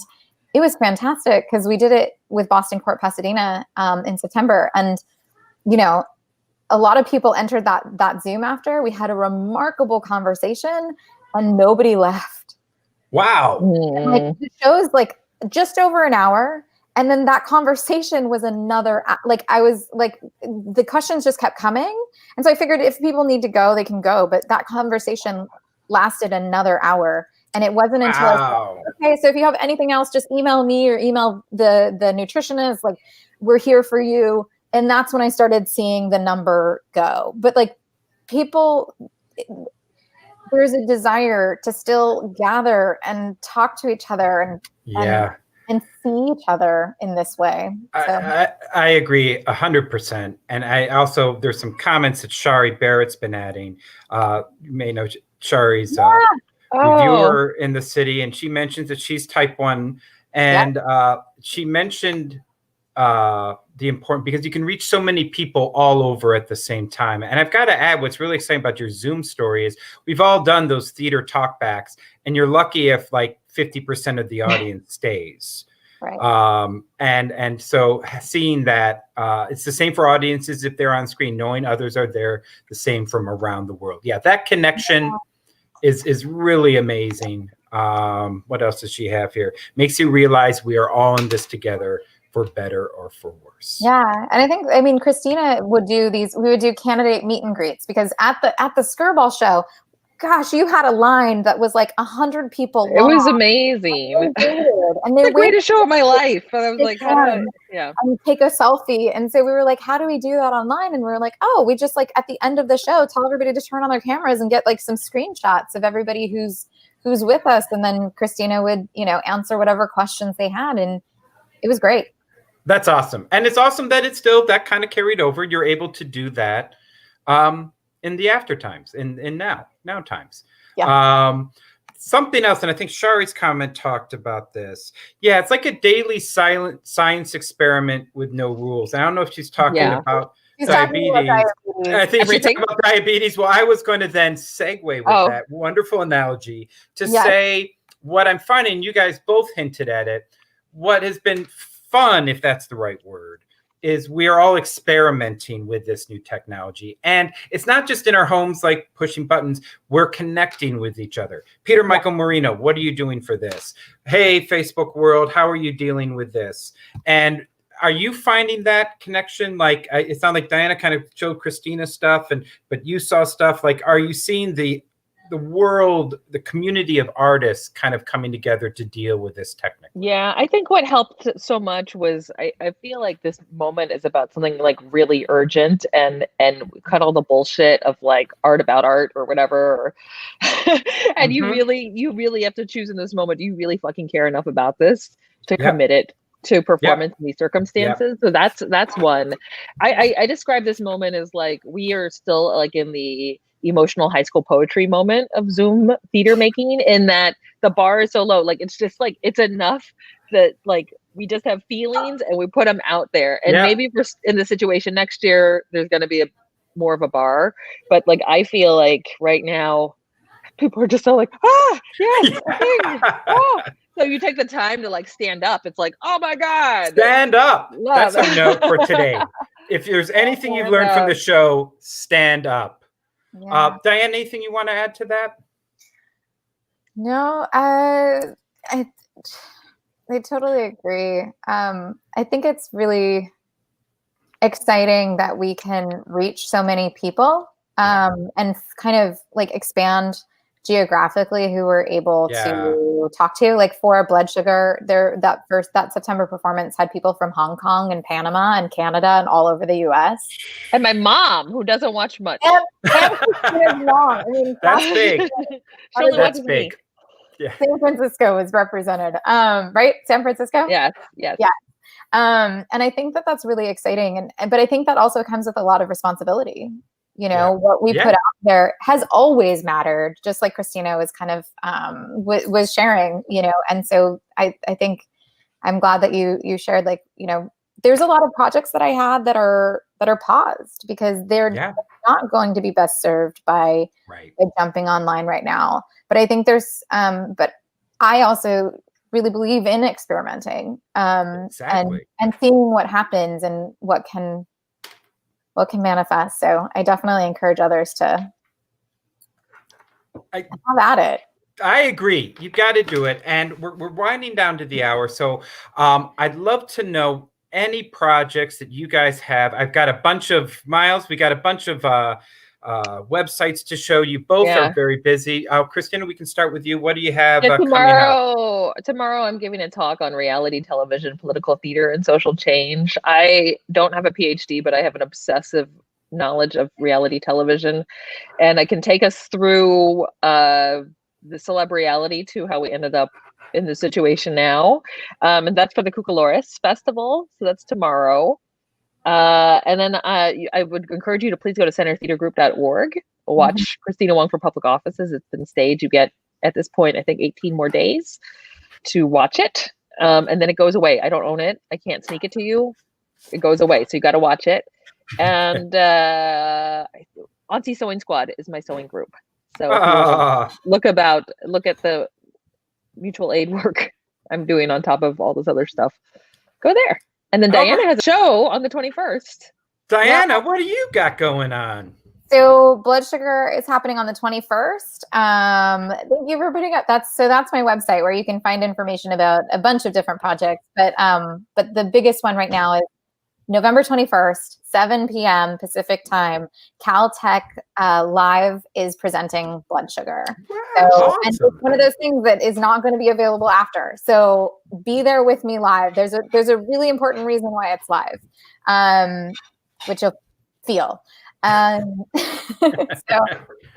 Speaker 4: it was fantastic because we did it with Boston Court Pasadena in September. And, you know, a lot of people entered that Zoom after. We had a remarkable conversation and nobody left.
Speaker 1: Wow.
Speaker 4: And, like, the show's like just over an hour. And then that conversation was another, like, I was like, the questions just kept coming. And so I figured if people need to go, they can go. But that conversation lasted another hour. And it wasn't until I said, okay, so if you have anything else, just email me or email the nutritionist. Like, we're here for you. And that's when I started seeing the number go. But like, people, there's a desire to still gather and talk to each other and see each other in this way. So.
Speaker 1: I agree 100%. And I also, there's some comments that Shari Barrett's been adding. You may know Shari's reviewer in the city, and she mentions that she's type 1. And she mentioned the important, because you can reach so many people all over at the same time. And I've got to add, what's really exciting about your Zoom story is we've all done those theater talkbacks, and you're lucky if like 50% of the audience stays.
Speaker 4: Right.
Speaker 1: And so seeing that, it's the same for audiences if they're on screen, knowing others are there, the same from around the world. Yeah, that connection is really amazing. What else does she have here? Makes you realize we are all in this together, for better or for worse.
Speaker 4: Yeah. And I mean, Kristina would do we would do candidate meet and greets, because at the Skirball show, gosh, you had a line that was like 100 people long.
Speaker 2: It was amazing.
Speaker 4: And they're
Speaker 2: the greatest show of my life. And I was like,
Speaker 4: and take a selfie. And so we were like, how do we do that online? And we were like, oh, we just like at the end of the show, tell everybody to turn on their cameras and get like some screenshots of everybody who's with us. And then Kristina would, you know, answer whatever questions they had. And it was great.
Speaker 1: That's awesome. And it's awesome that it's still that kind of carried over. You're able to do that in the after times, in now times.
Speaker 4: Yeah.
Speaker 1: Something else, and I think Shari's comment talked about this. Yeah, it's like a daily silent science experiment with no rules. I don't know if she's talking about diabetes. I think she's talking about diabetes. Well, I was going to then segue with that wonderful analogy to say what I'm finding, you guys both hinted at it, what has been fun, if that's the right word, is we are all experimenting with this new technology. And it's not just in our homes, like pushing buttons, we're connecting with each other. Peter Michael Marino, what are you doing for this? Hey, Facebook world, how are you dealing with this? And are you finding that connection? Like, it sounded like Diana kind of showed Kristina stuff, but you saw stuff. Like, are you seeing the world, the community of artists kind of coming together to deal with this technically?
Speaker 2: Yeah, I think what helped so much was I feel like this moment is about something like really urgent, and cut all the bullshit of like art about art or whatever. And you really have to choose in this moment, do you really fucking care enough about this to commit it to performance in these circumstances? So that's one. I describe this moment as like we are still like in the emotional high school poetry moment of Zoom theater making, in that the bar is so low. Like, it's just like, it's enough that like we just have feelings and we put them out there. And maybe if we're in the situation next year, there's going to be more of a bar. But like, I feel like right now people are just so like, yes. So you take the time to like stand up. It's like, oh my God.
Speaker 1: Stand up. That's a note for today. If there's anything you've learned from the show, stand up. Yeah. Diane, anything you want to add to that?
Speaker 4: No, I totally agree. I think it's really exciting that we can reach so many people and kind of like expand geographically who we're able to talk to. Like for Blood Sugar, that September performance had people from Hong Kong and Panama and Canada and all over the US.
Speaker 2: And my mom, who doesn't watch much.
Speaker 4: And Christina's mom. I mean,
Speaker 1: That's big.
Speaker 2: She only
Speaker 1: That's
Speaker 2: watches
Speaker 1: big.
Speaker 2: me.
Speaker 1: Yeah.
Speaker 4: San Francisco was represented. Right? San Francisco?
Speaker 2: Yes.
Speaker 4: Yeah. And I think that that's really exciting. But I think that also comes with a lot of responsibility. You know, what we put out there has always mattered, just like Kristina was kind of was sharing, you know. And so I think I'm glad that you shared, like, you know, there's a lot of projects that I had that are paused because they're not going to be best served by jumping online right now. But I think there's but I also really believe in experimenting and seeing what happens and what can manifest. So I definitely encourage others to have at it.
Speaker 1: I agree. You've got to do it. And we're winding down to the hour. So I'd love to know any projects that you guys have. I've got a bunch of Miles. We got a bunch of websites to show you. Both are very busy. Kristina, we can start with you. What do you have coming up?
Speaker 2: Tomorrow I'm giving a talk on reality television, political theater, and social change. I don't have a PhD, but I have an obsessive knowledge of reality television, and I can take us through the celeb reality to how we ended up in the situation now. And that's for the Cucalores Festival. So that's tomorrow. And then I would encourage you to please go to centertheatergroup.org. Watch Kristina Wong for Public Offices. It's been staged. You get, at this point, I think 18 more days to watch it. And then it goes away. I don't own it. I can't sneak it to you. It goes away. So you got to watch it. And Auntie Sewing Squad is my sewing group. So look at the mutual aid work I'm doing on top of all this other stuff. Go there. And then Diana has a show on the 21st.
Speaker 1: Diana, what do you got going on?
Speaker 4: So Blood Sugar is happening on the 21st. Thank you for putting up. That's my website where you can find information about a bunch of different projects. But the biggest one right now is November 21st, 7 p.m. Pacific time. Caltech Live is presenting Blood Sugar.
Speaker 1: Wow, awesome.
Speaker 4: And it's one of those things that is not going to be available after. So be there with me live. There's a really important reason why it's live, which you'll feel. So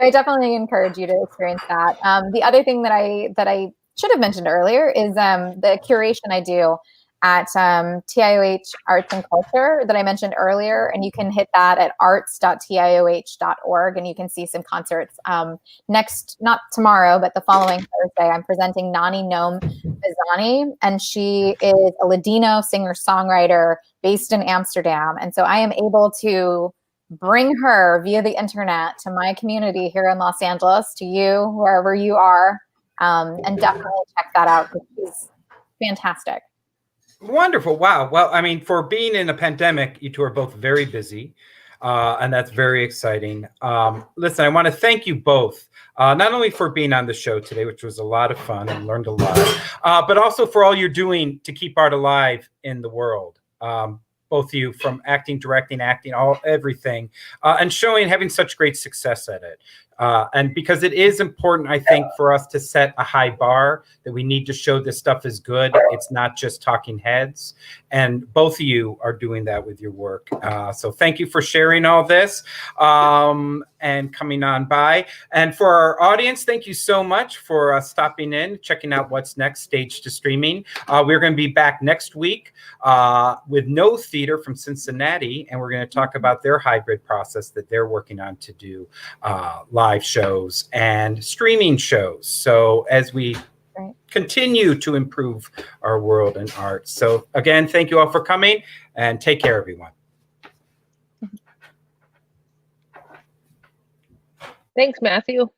Speaker 4: I definitely encourage you to experience that. The other thing that I should have mentioned earlier is the curation I do at TIOH Arts and Culture that I mentioned earlier, and you can hit that at arts.tioh.org, and you can see some concerts. Not tomorrow, but the following Thursday, I'm presenting Nani Noam Bizani, and she is a Ladino singer-songwriter based in Amsterdam, and so I am able to bring her via the internet to my community here in Los Angeles, to you, wherever you are, and definitely check that out because she's fantastic.
Speaker 1: Wonderful. Wow. Well, I mean, for being in a pandemic, you two are both very busy, and that's very exciting. Listen, I want to thank you both, not only for being on the show today, which was a lot of fun and learned a lot, but also for all you're doing to keep art alive in the world. Both of you, from acting, directing, acting, everything, and having such great success at it. And because it is important, I think, for us to set a high bar that we need to show this stuff is good. It's not just talking heads. And both of you are doing that with your work. So thank you for sharing all this and coming on by. And for our audience, thank you so much for stopping in, checking out what's next, Stage to Streaming. We're going to be back next week with No Theater from Cincinnati, and we're going to talk about their hybrid process that they're working on to do live shows and streaming shows. So as we continue to improve our world and art. So again, thank you all for coming, and take care, everyone.
Speaker 2: Thanks, Matthew.